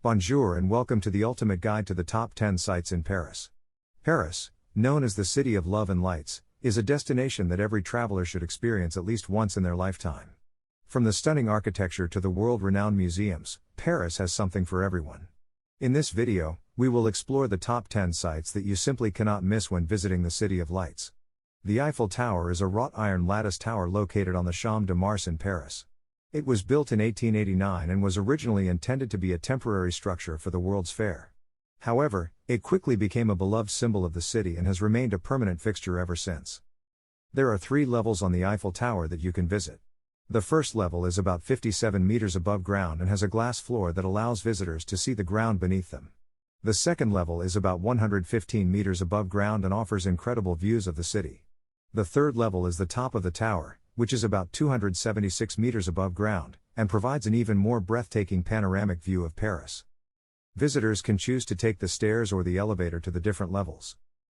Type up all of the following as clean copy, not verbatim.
Bonjour and welcome to the ultimate guide to the top 10 sites in Paris. Paris, known as the City of Love and Lights, is a destination that every traveler should experience at least once in their lifetime. From the stunning architecture to the world-renowned museums, Paris has something for everyone. In this video, we will explore the top 10 sites that you simply cannot miss when visiting the City of Lights. The Eiffel Tower is a wrought iron lattice tower located on the Champ de Mars in Paris. It was built in 1889 and was originally intended to be a temporary structure for the World's Fair. However, it quickly became a beloved symbol of the city and has remained a permanent fixture ever since. There are 3 levels on the Eiffel Tower that you can visit. The first level is about 57 meters above ground and has a glass floor that allows visitors to see the ground beneath them. The second level is about 115 meters above ground and offers incredible views of the city. The third level is the top of the tower, which is about 276 meters above ground, and provides an even more breathtaking panoramic view of Paris. Visitors can choose to take the stairs or the elevator to the different levels.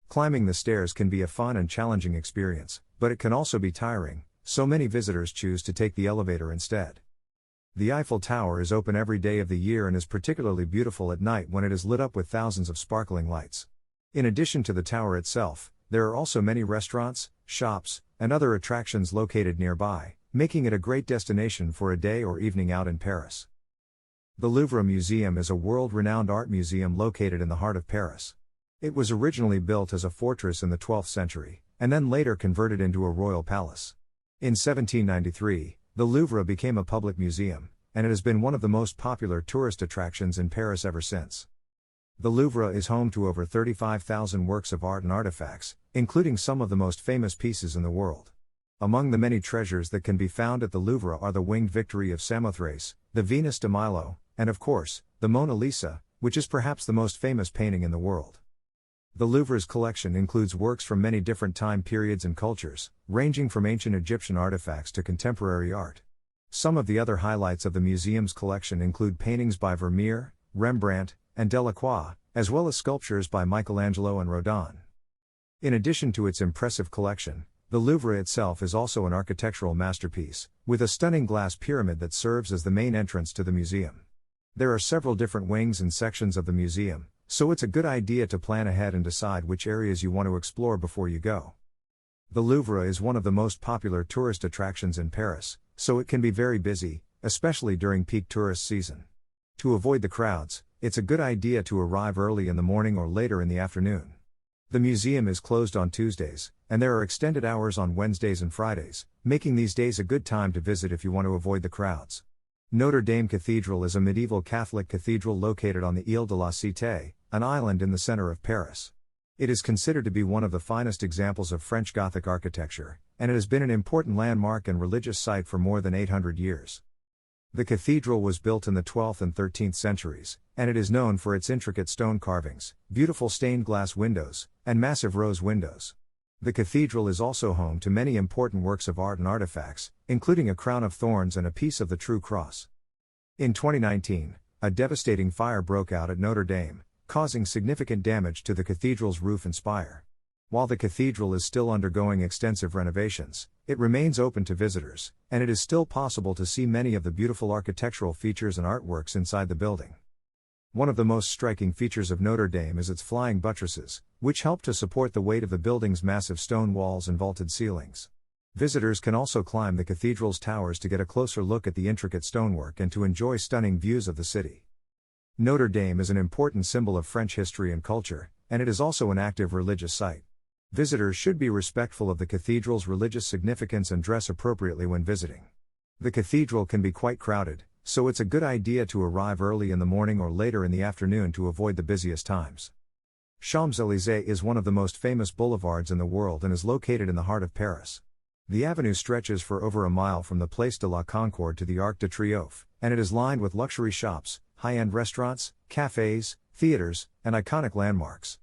Climbing the stairs can be a fun and challenging experience, but it can also be tiring, so many visitors choose to take the elevator instead. The Eiffel Tower is open every day of the year and is particularly beautiful at night when it is lit up with thousands of sparkling lights. In addition to the tower itself, there are also many restaurants, shops, and other attractions located nearby, making it a great destination for a day or evening out in Paris. The Louvre Museum is a world-renowned art museum located in the heart of Paris. It was originally built as a fortress in the 12th century, and then later converted into a royal palace. In 1793, the Louvre became a public museum, and it has been one of the most popular tourist attractions in Paris ever since. The Louvre is home to over 35,000 works of art and artifacts, including some of the most famous pieces in the world. Among the many treasures that can be found at the Louvre are the Winged Victory of Samothrace, the Venus de Milo, and of course, the Mona Lisa, which is perhaps the most famous painting in the world. The Louvre's collection includes works from many different time periods and cultures, ranging from ancient Egyptian artifacts to contemporary art. Some of the other highlights of the museum's collection include paintings by Vermeer, Rembrandt, and Delacroix, as well as sculptures by Michelangelo and Rodin. In addition to its impressive collection, the Louvre itself is also an architectural masterpiece, with a stunning glass pyramid that serves as the main entrance to the museum. There are several different wings and sections of the museum, so it's a good idea to plan ahead and decide which areas you want to explore before you go. The Louvre is one of the most popular tourist attractions in Paris, so it can be very busy, especially during peak tourist season. To avoid the crowds, it's a good idea to arrive early in the morning or later in the afternoon. The museum is closed on Tuesdays, and there are extended hours on Wednesdays and Fridays, making these days a good time to visit if you want to avoid the crowds. Notre Dame Cathedral is a medieval Catholic cathedral located on the Île de la Cité, an island in the center of Paris. It is considered to be one of the finest examples of French Gothic architecture, and it has been an important landmark and religious site for more than 800 years. The cathedral was built in the 12th and 13th centuries, and it is known for its intricate stone carvings, beautiful stained glass windows, and massive rose windows. The cathedral is also home to many important works of art and artifacts, including a crown of thorns and a piece of the True Cross. In 2019, a devastating fire broke out at Notre Dame, causing significant damage to the cathedral's roof and spire. While the cathedral is still undergoing extensive renovations, it remains open to visitors, and it is still possible to see many of the beautiful architectural features and artworks inside the building. One of the most striking features of Notre Dame is its flying buttresses, which help to support the weight of the building's massive stone walls and vaulted ceilings. Visitors can also climb the cathedral's towers to get a closer look at the intricate stonework and to enjoy stunning views of the city. Notre Dame is an important symbol of French history and culture, and it is also an active religious site. Visitors should be respectful of the cathedral's religious significance and dress appropriately when visiting. The cathedral can be quite crowded, so it's a good idea to arrive early in the morning or later in the afternoon to avoid the busiest times. Champs-Élysées is one of the most famous boulevards in the world and is located in the heart of Paris. The avenue stretches for over a mile from the Place de la Concorde to the Arc de Triomphe, and it is lined with luxury shops, high-end restaurants, cafes, theaters, and iconic landmarks.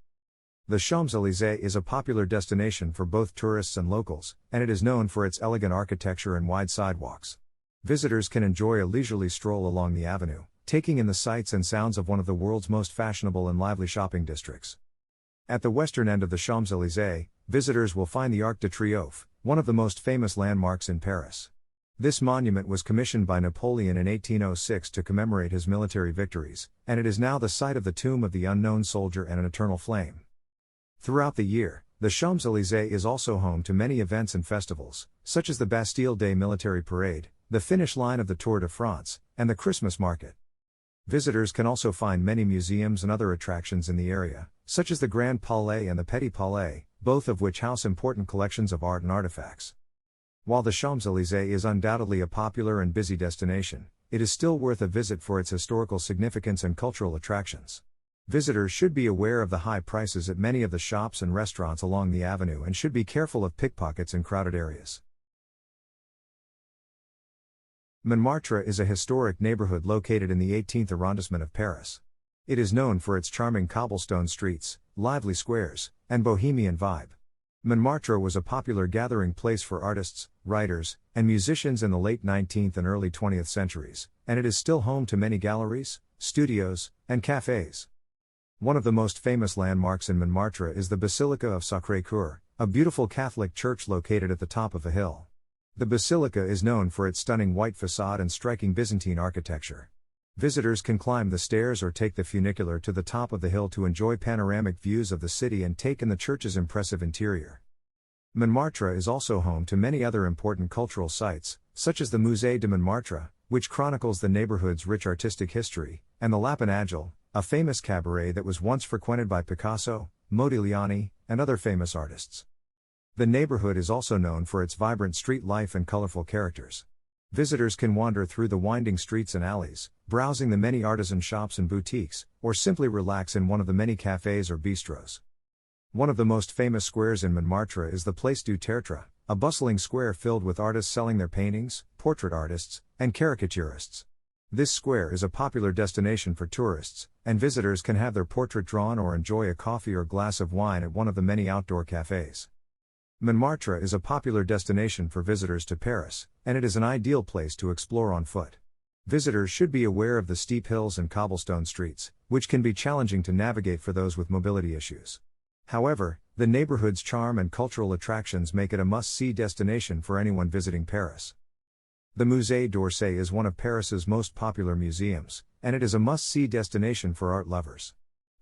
The Champs-Élysées is a popular destination for both tourists and locals, and it is known for its elegant architecture and wide sidewalks. Visitors can enjoy a leisurely stroll along the avenue, taking in the sights and sounds of one of the world's most fashionable and lively shopping districts. At the western end of the Champs-Élysées, visitors will find the Arc de Triomphe, one of the most famous landmarks in Paris. This monument was commissioned by Napoleon in 1806 to commemorate his military victories, and it is now the site of the tomb of the unknown soldier and an eternal flame. Throughout the year, the Champs-Élysées is also home to many events and festivals, such as the Bastille Day Military Parade, the finish line of the Tour de France, and the Christmas market. Visitors can also find many museums and other attractions in the area, such as the Grand Palais and the Petit Palais, both of which house important collections of art and artifacts. While the Champs-Élysées is undoubtedly a popular and busy destination, it is still worth a visit for its historical significance and cultural attractions. Visitors should be aware of the high prices at many of the shops and restaurants along the avenue and should be careful of pickpockets in crowded areas. Montmartre is a historic neighborhood located in the 18th arrondissement of Paris. It is known for its charming cobblestone streets, lively squares, and bohemian vibe. Montmartre was a popular gathering place for artists, writers, and musicians in the late 19th and early 20th centuries, and it is still home to many galleries, studios, and cafes. One of the most famous landmarks in Montmartre is the Basilica of Sacré-Cœur, a beautiful Catholic church located at the top of a hill. The basilica is known for its stunning white facade and striking Byzantine architecture. Visitors can climb the stairs or take the funicular to the top of the hill to enjoy panoramic views of the city and take in the church's impressive interior. Montmartre is also home to many other important cultural sites, such as the Musée de Montmartre, which chronicles the neighborhood's rich artistic history, and the Lapin Agile, a famous cabaret that was once frequented by Picasso, Modigliani, and other famous artists. The neighborhood is also known for its vibrant street life and colorful characters. Visitors can wander through the winding streets and alleys, browsing the many artisan shops and boutiques, or simply relax in one of the many cafes or bistros. One of the most famous squares in Montmartre is the Place du Tertre, a bustling square filled with artists selling their paintings, portrait artists, and caricaturists. This square is a popular destination for tourists, and visitors can have their portrait drawn or enjoy a coffee or glass of wine at one of the many outdoor cafes. Montmartre is a popular destination for visitors to Paris, and it is an ideal place to explore on foot. Visitors should be aware of the steep hills and cobblestone streets, which can be challenging to navigate for those with mobility issues. However, the neighborhood's charm and cultural attractions make it a must-see destination for anyone visiting Paris. The Musée d'Orsay is one of Paris's most popular museums, and it is a must-see destination for art lovers.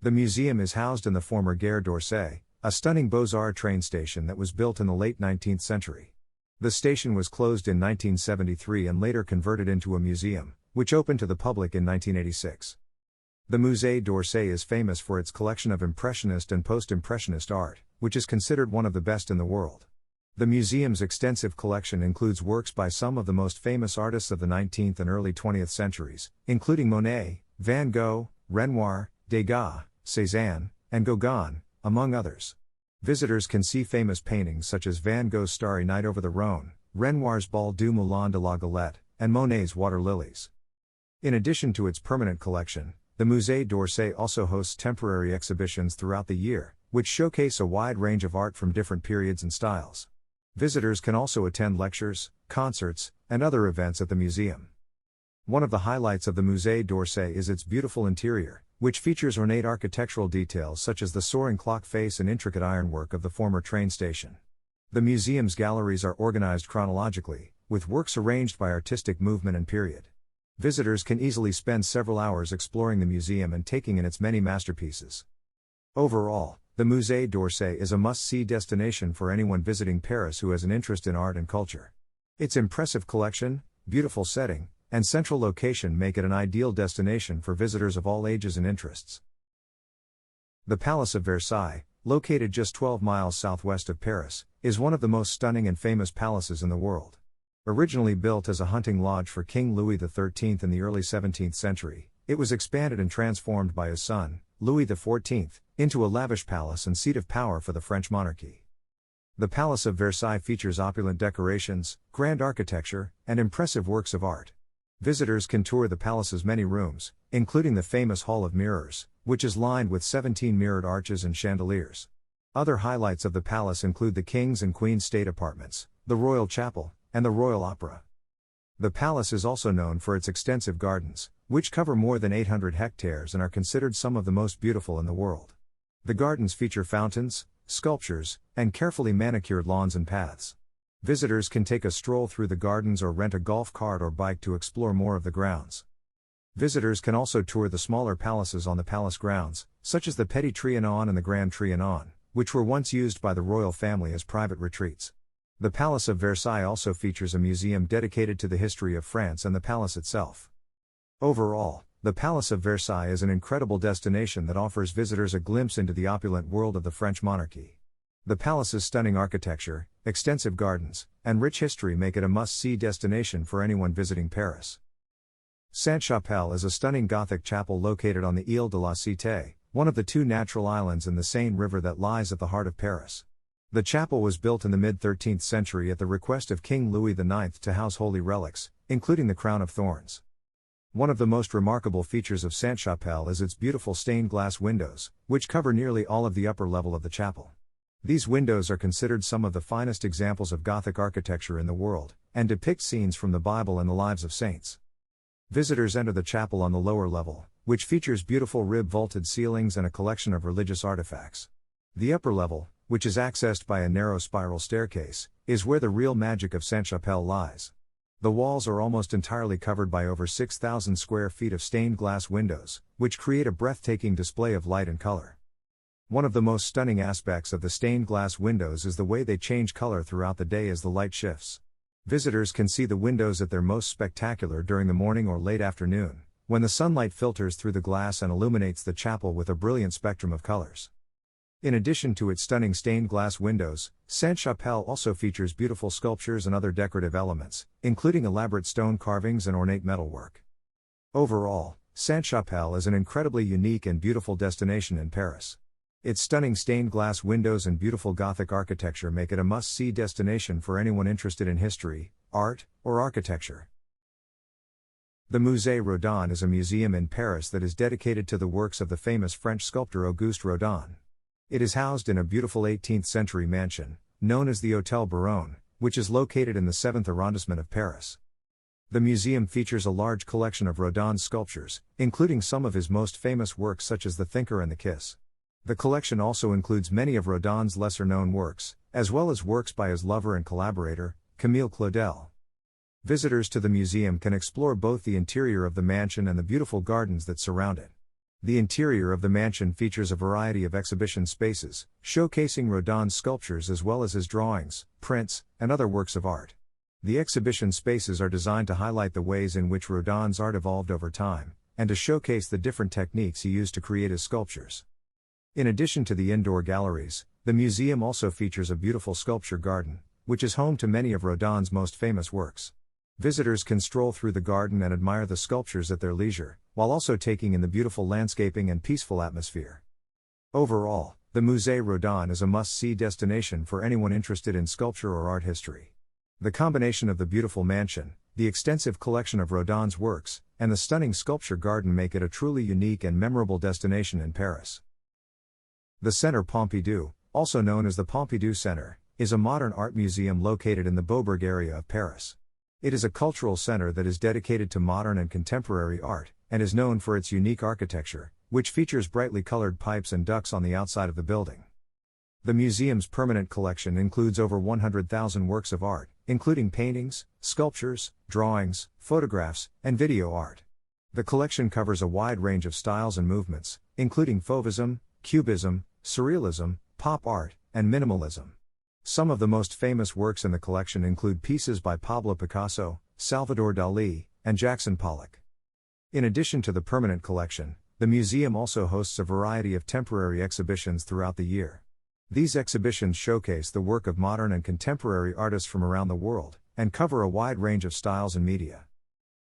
The museum is housed in the former Gare d'Orsay, a stunning Beaux-Arts train station that was built in the late 19th century. The station was closed in 1973 and later converted into a museum, which opened to the public in 1986. The Musée d'Orsay is famous for its collection of Impressionist and Post-Impressionist art, which is considered one of the best in the world. The museum's extensive collection includes works by some of the most famous artists of the 19th and early 20th centuries, including Monet, Van Gogh, Renoir, Degas, Cézanne, and Gauguin, among others. Visitors can see famous paintings such as Van Gogh's Starry Night over the Rhône, Renoir's Bal du Moulin de la Galette, and Monet's Water Lilies. In addition to its permanent collection, the Musée d'Orsay also hosts temporary exhibitions throughout the year, which showcase a wide range of art from different periods and styles. Visitors can also attend lectures, concerts, and other events at the museum. One of the highlights of the Musée d'Orsay is its beautiful interior, which features ornate architectural details such as the soaring clock face and intricate ironwork of the former train station. The museum's galleries are organized chronologically, with works arranged by artistic movement and period. Visitors can easily spend several hours exploring the museum and taking in its many masterpieces. Overall, the Musée d'Orsay is a must-see destination for anyone visiting Paris who has an interest in art and culture. Its impressive collection, beautiful setting, and central location make it an ideal destination for visitors of all ages and interests. The Palace of Versailles, located just 12 miles southwest of Paris, is one of the most stunning and famous palaces in the world. Originally built as a hunting lodge for King Louis XIII in the early 17th century, it was expanded and transformed by his son, Louis XIV, into a lavish palace and seat of power for the French monarchy. The Palace of Versailles features opulent decorations, grand architecture, and impressive works of art. Visitors can tour the palace's many rooms, including the famous Hall of Mirrors, which is lined with 17 mirrored arches and chandeliers. Other highlights of the palace include the King's and Queen's state apartments, the Royal Chapel, and the Royal Opera. The palace is also known for its extensive gardens, which cover more than 800 hectares and are considered some of the most beautiful in the world. The gardens feature fountains, sculptures, and carefully manicured lawns and paths. Visitors can take a stroll through the gardens or rent a golf cart or bike to explore more of the grounds. Visitors can also tour the smaller palaces on the palace grounds, such as the Petit Trianon and the Grand Trianon, which were once used by the royal family as private retreats. The Palace of Versailles also features a museum dedicated to the history of France and the palace itself. Overall, the Palace of Versailles is an incredible destination that offers visitors a glimpse into the opulent world of the French monarchy. The palace's stunning architecture, extensive gardens, and rich history make it a must-see destination for anyone visiting Paris. Sainte-Chapelle is a stunning Gothic chapel located on the Île de la Cité, one of the two natural islands in the Seine River that lies at the heart of Paris. The chapel was built in the mid-13th century at the request of King Louis IX to house holy relics, including the crown of thorns. One of the most remarkable features of Sainte-Chapelle is its beautiful stained glass windows, which cover nearly all of the upper level of the chapel. These windows are considered some of the finest examples of Gothic architecture in the world, and depict scenes from the Bible and the lives of saints. Visitors enter the chapel on the lower level, which features beautiful rib-vaulted ceilings and a collection of religious artifacts. The upper level, which is accessed by a narrow spiral staircase, is where the real magic of Sainte-Chapelle lies. The walls are almost entirely covered by over 6,000 square feet of stained glass windows, which create a breathtaking display of light and color. One of the most stunning aspects of the stained glass windows is the way they change color throughout the day as the light shifts. Visitors can see the windows at their most spectacular during the morning or late afternoon, when the sunlight filters through the glass and illuminates the chapel with a brilliant spectrum of colors. In addition to its stunning stained glass windows, Sainte-Chapelle also features beautiful sculptures and other decorative elements, including elaborate stone carvings and ornate metalwork. Overall, Sainte-Chapelle is an incredibly unique and beautiful destination in Paris. Its stunning stained glass windows and beautiful Gothic architecture make it a must-see destination for anyone interested in history, art, or architecture. The Musée Rodin is a museum in Paris that is dedicated to the works of the famous French sculptor Auguste Rodin. It is housed in a beautiful 18th-century mansion, known as the Hôtel Baronne, which is located in the 7th arrondissement of Paris. The museum features a large collection of Rodin's sculptures, including some of his most famous works such as The Thinker and The Kiss. The collection also includes many of Rodin's lesser-known works, as well as works by his lover and collaborator, Camille Claudel. Visitors to the museum can explore both the interior of the mansion and the beautiful gardens that surround it. The interior of the mansion features a variety of exhibition spaces, showcasing Rodin's sculptures as well as his drawings, prints, and other works of art. The exhibition spaces are designed to highlight the ways in which Rodin's art evolved over time, and to showcase the different techniques he used to create his sculptures. In addition to the indoor galleries, the museum also features a beautiful sculpture garden, which is home to many of Rodin's most famous works. Visitors can stroll through the garden and admire the sculptures at their leisure, while also taking in the beautiful landscaping and peaceful atmosphere. Overall, the Musée Rodin is a must-see destination for anyone interested in sculpture or art history. The combination of the beautiful mansion, the extensive collection of Rodin's works, and the stunning sculpture garden make it a truly unique and memorable destination in Paris. The Centre Pompidou, also known as the Pompidou Center, is a modern art museum located in the Beaubourg area of Paris. It is a cultural center that is dedicated to modern and contemporary art, and is known for its unique architecture, which features brightly colored pipes and ducts on the outside of the building. The museum's permanent collection includes over 100,000 works of art, including paintings, sculptures, drawings, photographs, and video art. The collection covers a wide range of styles and movements, including Fauvism, Cubism, Surrealism, pop art, and minimalism. Some of the most famous works in the collection include pieces by Pablo Picasso, Salvador Dalí, and Jackson Pollock. In addition to the permanent collection, the museum also hosts a variety of temporary exhibitions throughout the year. These exhibitions showcase the work of modern and contemporary artists from around the world, and cover a wide range of styles and media.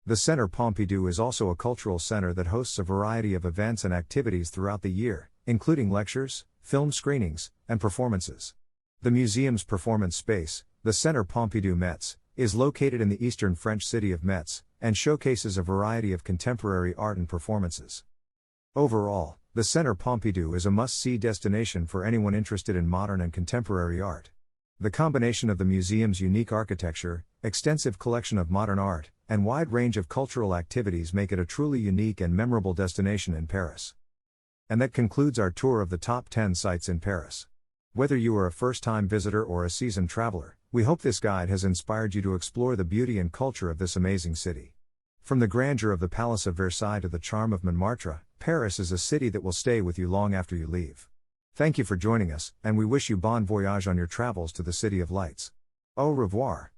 The Centre Pompidou is also a cultural center that hosts a variety of events and activities throughout the year, including lectures, film screenings, and performances. The museum's performance space, the Centre Pompidou Metz, is located in the eastern French city of Metz, and showcases a variety of contemporary art and performances. Overall, the Centre Pompidou is a must-see destination for anyone interested in modern and contemporary art. The combination of the museum's unique architecture, extensive collection of modern art, and wide range of cultural activities make it a truly unique and memorable destination in Paris. And that concludes our tour of the top 10 sites in Paris. Whether you are a first-time visitor or a seasoned traveler, We hope this guide has inspired you to explore the beauty and culture of this amazing city. From the grandeur of the Palace of Versailles to the charm of Montmartre, Paris is a city that will stay with you long after you leave. Thank you for joining us, and we wish you bon voyage on your travels to the City of Lights. Au revoir.